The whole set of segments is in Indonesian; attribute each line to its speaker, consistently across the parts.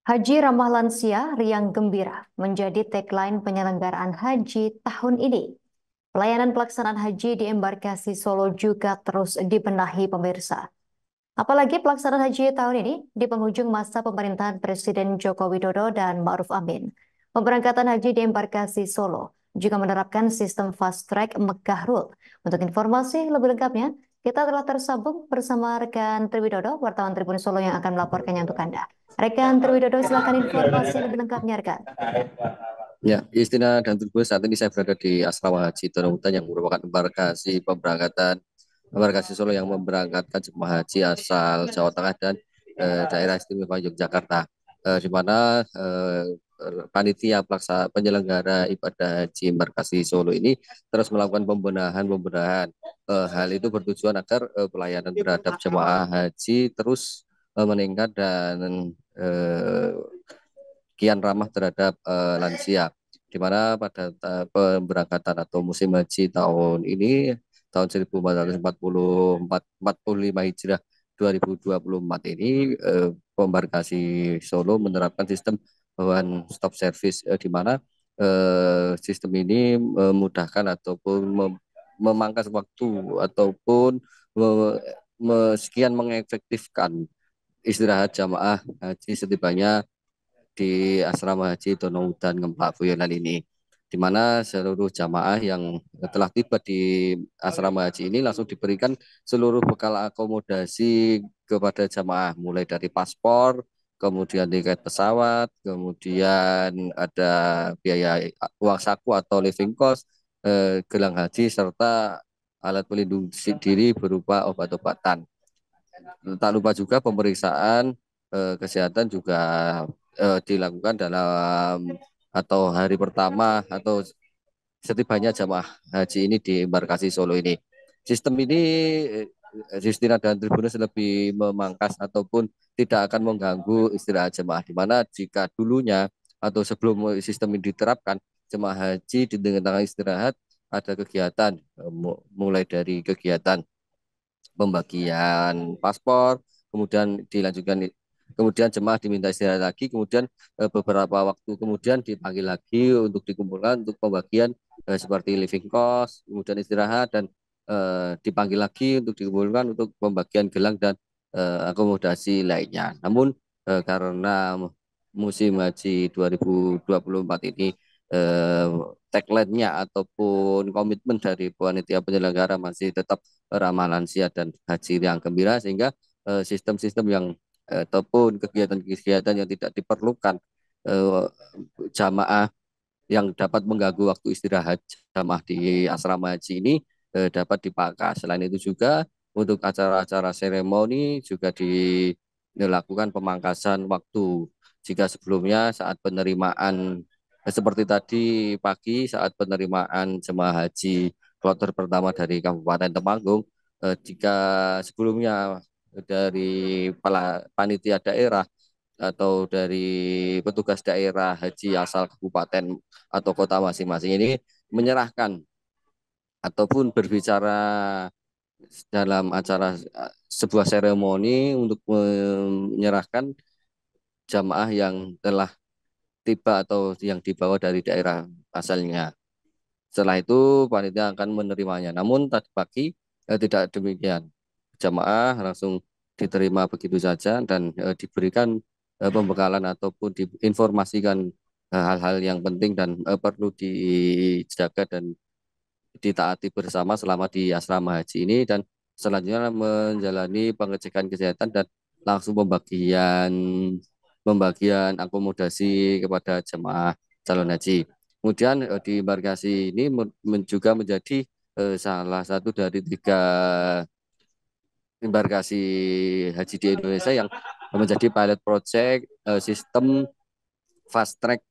Speaker 1: Haji Ramah Lansia, Riang Gembira menjadi tagline penyelenggaraan haji tahun ini. Pelayanan pelaksanaan haji di embarkasi Solo juga terus dibenahi pemirsa. Apalagi pelaksanaan haji tahun ini di penghujung masa pemerintahan Presiden Joko Widodo dan Ma'ruf Amin. Pemberangkatan haji di embarkasi Solo juga menerapkan sistem fast track Mekah Rule. Untuk informasi lebih lengkapnya, kita telah tersambung bersama rekan Triwidodo, wartawan Tribun Solo yang akan melaporkannya untuk Anda. Rekan Triwidodo, silakan informasi lebih lengkapnya, rekan.
Speaker 2: Ya, Istina dan Trubus, saat ini saya berada di Asrama Haji Donohudan yang merupakan embarkasi Solo yang memberangkatkan jemaah haji asal Jawa Tengah dan daerah istimewa Yogyakarta, di mana panitia penyelenggara ibadah haji embarkasi Solo ini terus melakukan pembenahan. Hal itu bertujuan agar pelayanan terhadap jemaah haji terus meningkat dan kian ramah terhadap lansia, di mana pada pemberangkatan atau musim haji tahun ini, tahun 1445 Hijrah 2024 ini, pembarkasi Solo menerapkan sistem one stop service, di mana sistem ini memudahkan ataupun memangkas waktu ataupun sekian mengefektifkan istirahat jamaah haji setibanya di Asrama Haji Donohudan Ngemplak Boyonan ini, di mana seluruh jamaah yang telah tiba di Asrama Haji ini langsung diberikan seluruh bekal akomodasi kepada jamaah, mulai dari paspor, kemudian tiket pesawat, kemudian ada biaya uang saku atau living cost, gelang haji, serta alat pelindung diri berupa obat-obatan. Tak lupa juga pemeriksaan kesehatan juga dilakukan dalam atau hari pertama atau setibanya jamaah haji ini di embarkasi Solo ini. Sistem ini, Justina dan Tribunus, lebih memangkas ataupun tidak akan mengganggu istirahat jemaah, di mana jika dulunya atau sebelum sistem ini diterapkan, jemaah haji di tengah istirahat ada kegiatan, mulai dari kegiatan pembagian paspor, kemudian dilanjutkan, kemudian jemaah diminta istirahat lagi, kemudian beberapa waktu kemudian dipanggil lagi untuk dikumpulkan untuk pembagian seperti living cost, kemudian istirahat, dan dipanggil lagi untuk dikumpulkan untuk pembagian gelang dan akomodasi lainnya. Namun karena musim haji 2024 ini, eh, tagline-nya ataupun komitmen dari panitia penyelenggara masih tetap ramah lansia dan haji yang gembira, sehingga sistem-sistem yang ataupun kegiatan-kegiatan yang tidak diperlukan eh, jamaah yang dapat mengganggu waktu istirahat jamaah di asrama haji ini dapat dipangkas. Selain itu juga untuk acara-acara seremoni juga dilakukan pemangkasan waktu. Jika sebelumnya saat penerimaan, seperti tadi pagi saat penerimaan jemaah haji kloter pertama dari Kabupaten Temanggung, jika sebelumnya dari panitia daerah atau dari petugas daerah haji asal kabupaten atau kota masing-masing ini menyerahkan ataupun berbicara dalam acara sebuah seremoni untuk menyerahkan jamaah yang telah tiba atau yang dibawa dari daerah asalnya. Setelah itu panitia akan menerimanya. Namun tadi pagi tidak demikian. Jamaah langsung diterima begitu saja dan diberikan pembekalan ataupun diinformasikan hal-hal yang penting dan perlu dijaga dan ditaati bersama selama di asrama haji ini, dan selanjutnya menjalani pengecekan kesehatan dan langsung pembagian akomodasi kepada jemaah calon haji. Kemudian di embarkasi ini juga menjadi salah satu dari 3 embarkasi haji di Indonesia yang menjadi pilot project sistem fast track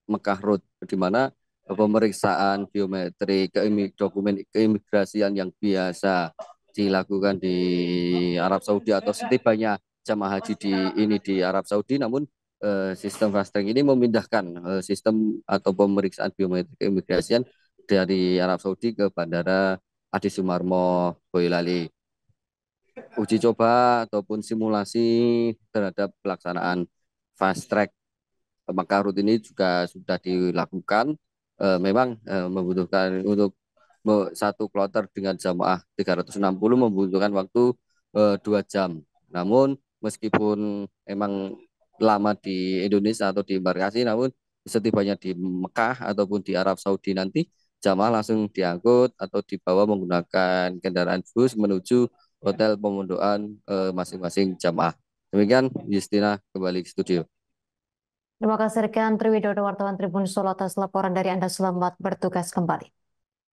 Speaker 2: Mekah Road, di mana pemeriksaan biometri dokumen keimigrasian yang biasa dilakukan di Arab Saudi atau setibanya jamaah haji di Arab Saudi, namun sistem fast track ini memindahkan sistem atau pemeriksaan biometri keimigrasian dari Arab Saudi ke Bandara Adi Sumarmo Boyolali. Uji coba ataupun simulasi terhadap pelaksanaan fast track. Maka rute ini juga sudah dilakukan. Memang membutuhkan untuk satu kloter dengan jamaah 360 membutuhkan waktu 2 jam. Namun meskipun emang lama di Indonesia atau di embarkasi, namun setibanya di Mekah ataupun di Arab Saudi nanti jamaah langsung diangkut atau dibawa menggunakan kendaraan bus menuju hotel pemondokan masing-masing jamaah. Demikian Justina, kembali ke studio.
Speaker 1: Terima kasih rekan Triwidodo, wartawan Tribun Solo atas laporan dari Anda. Selamat bertugas kembali.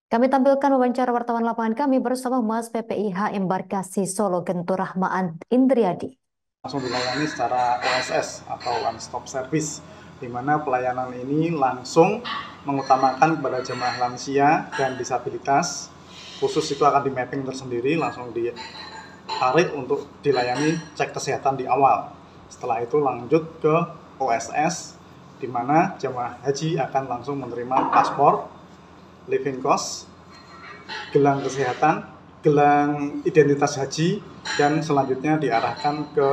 Speaker 1: Kami tampilkan wawancara wartawan lapangan kami bersama Mas PPIH Embarkasi Solo Gentur Rahmaan Indriadi.
Speaker 3: Langsung dilayani secara OSS atau One Stop Service, di mana pelayanan ini langsung mengutamakan kepada jemaah lansia dan disabilitas. Khusus itu akan di mapping tersendiri, langsung ditarik untuk dilayani cek kesehatan di awal. Setelah itu lanjut ke OSS, di mana jemaah haji akan langsung menerima paspor, living cost, gelang kesehatan, gelang identitas haji, dan selanjutnya diarahkan ke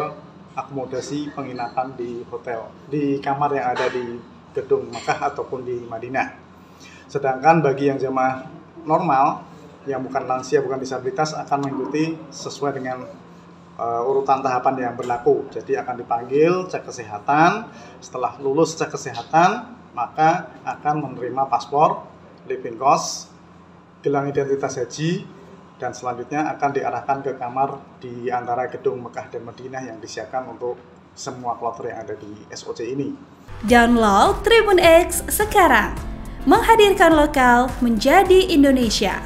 Speaker 3: akomodasi penginapan di hotel, di kamar yang ada di gedung Mekah ataupun di Madinah. Sedangkan bagi yang jemaah normal, yang bukan lansia, bukan disabilitas, akan mengikuti sesuai dengan urutan tahapan yang berlaku. Jadi akan dipanggil cek kesehatan. Setelah lulus cek kesehatan, maka akan menerima paspor, living cost, gelang identitas haji, dan selanjutnya akan diarahkan ke kamar di antara gedung Mekah dan Madinah yang disiapkan untuk semua kloter yang ada di SOC ini.
Speaker 4: Download Tribun X sekarang, menghadirkan lokal menjadi Indonesia.